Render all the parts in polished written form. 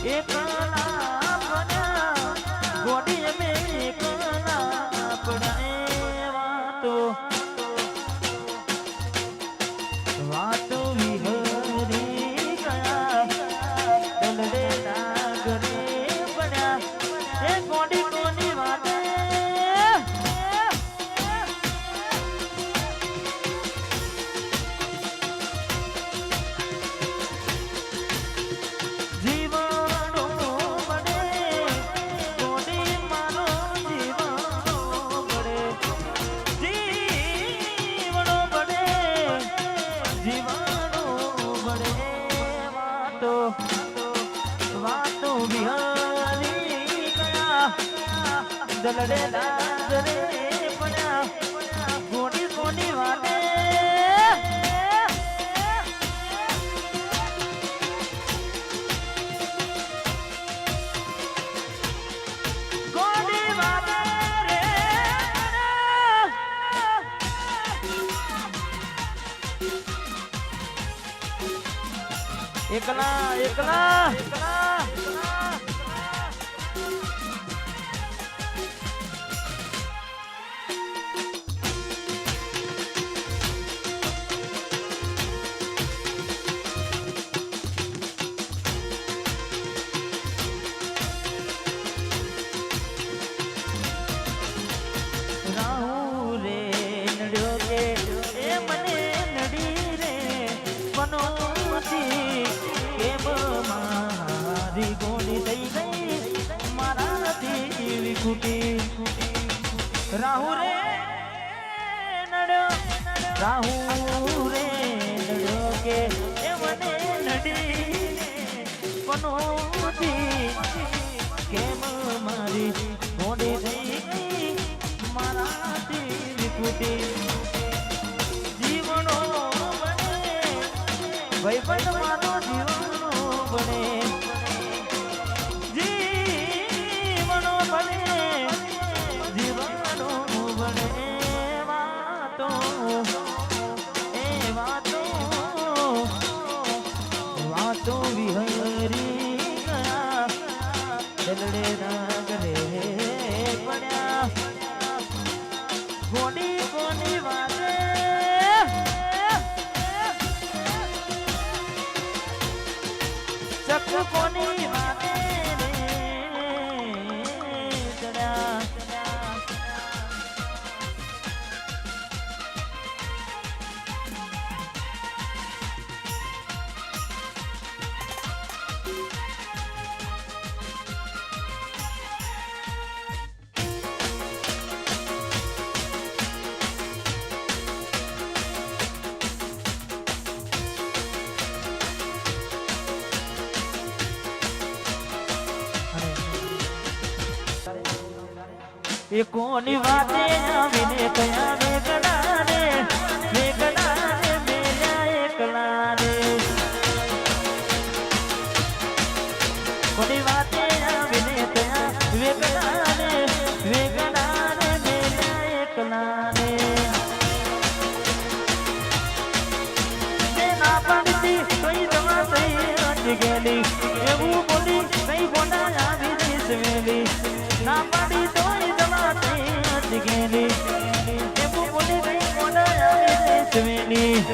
એકલા પડ્યા ગોડી મે એકલા પડ્યા વાતો વાતો વિહરી ગયા દલડે નાગરે પડ્યા એ ગોડી કોની વાતે દલડે નાગરે પડ્યા ગોડી કોની વાતે ગોડી વાતે રે એકલા એકલા રાહુ રે નડ્યો રાહુ રે નડ્યો કે એ મને નડી પનોતી કેમ મારી મોડી થઈ ગઈ મારાથી વિકુટી જીવનો બને ભાઈ પણ મારો જીવનો બને જીવનો બને વાતો વિહરી ગયા દલડે નાગરે પડ્યા ગોડી કોની વાતે ચક કોની વાતે એ કોની વાતે આવીને કયા વેગડાને મેલ્યા એકલા રે કોની વાતે આવીને કયા વેગડાને મેલ્યા એકલા રે ના પાડતી કઈ દવા થઈ રચ ગયેલી એવું બોલી કઈ બોલા આવી દીસ વેલી ના પાડી ગેલી એવું બોલી ગઈ કોના આવે દેશવેલી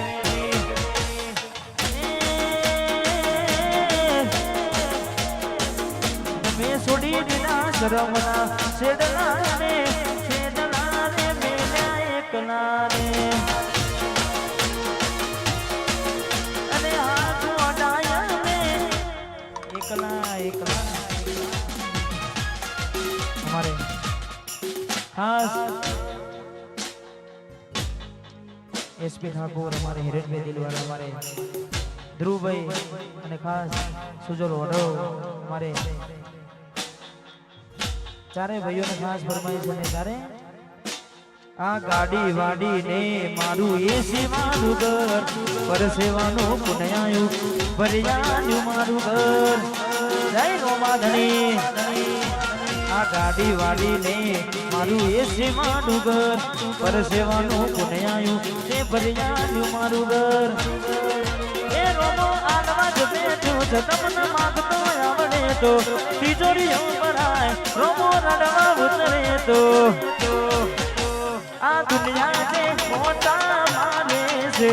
તમે છોડી દીધા શરમના છેડલાને મેલ્યા એકલા રે અને હાથ અડાયા ને એકલા એકલા हमारे खास एसपी ठाकुर हमारे हिरण में दिलवाला हमारे ध्रुव भाई અને ખાસ સુજલ ઓઢવ हमारे ચારે ભાઈઓને ખાસ ફરમાઈશ અને ચારે આ ગાડી વાડી ને મારું એસી મારું ઘર પરસેવાનું પુણ્યાયું ભર્યાયું મારું ઘર જય રોમાધણી આ ગાડી વાડી ને મારું એસી મારું ઘર પરસેવાનું પુણ્યાયું તે ભર્યાયું મારું ઘર એ રોમો આલવા જ બેઠો છે તમને માગતો આવડે તો તિજોરીઓ ભરાય રોમો રડવા ઉતરે તો આ દુનિયા જે મોટા માને છે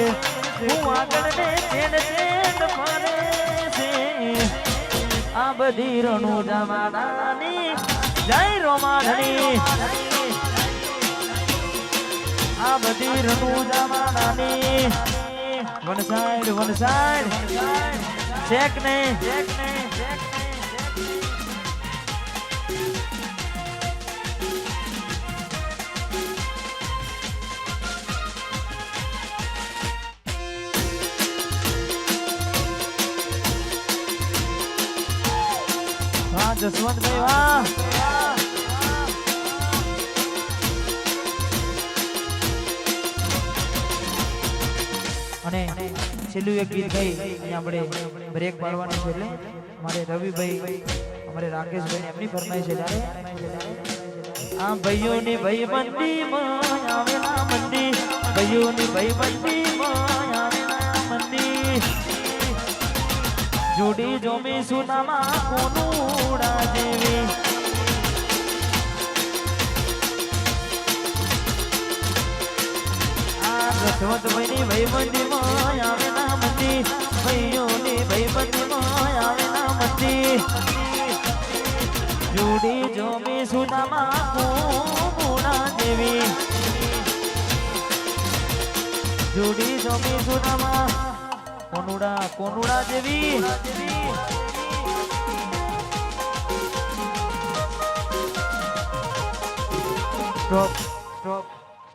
હું આગળ ને ચેન ફરે છે આ બધી રણુ જમાનાની જય રોમાડની આ બધી રણુ જમાનાની વન સાઈડ ચેક ને વાહ જસવંતભાઈ વાહ અને છેલ્લું એક ગીત ગઈ અહીંયા આપણે બ્રેક પાડવાની છે એટલે મારે રવિભાઈ અમારે રાકેશભાઈ એમની ફરમાઈ છે આ ભાઈઓની ભાઈબંધીમાં આવેલા મંદી ભાઈઓની ભાઈબંધીમાં આવેલા મંદી જોડી જોમી સુનામાં કોનુડા જેવી જસવંતભાઈની ભાઈબંધીમાં આવેલા મંદી ભાઈઓની ભાઈબંધીમાં આવેલા મંદી જોડી જોમી સુનામાં કોનુડા જેવી જોડી જોમી સુનામાં કોનુડા જેવી સ્ટોપ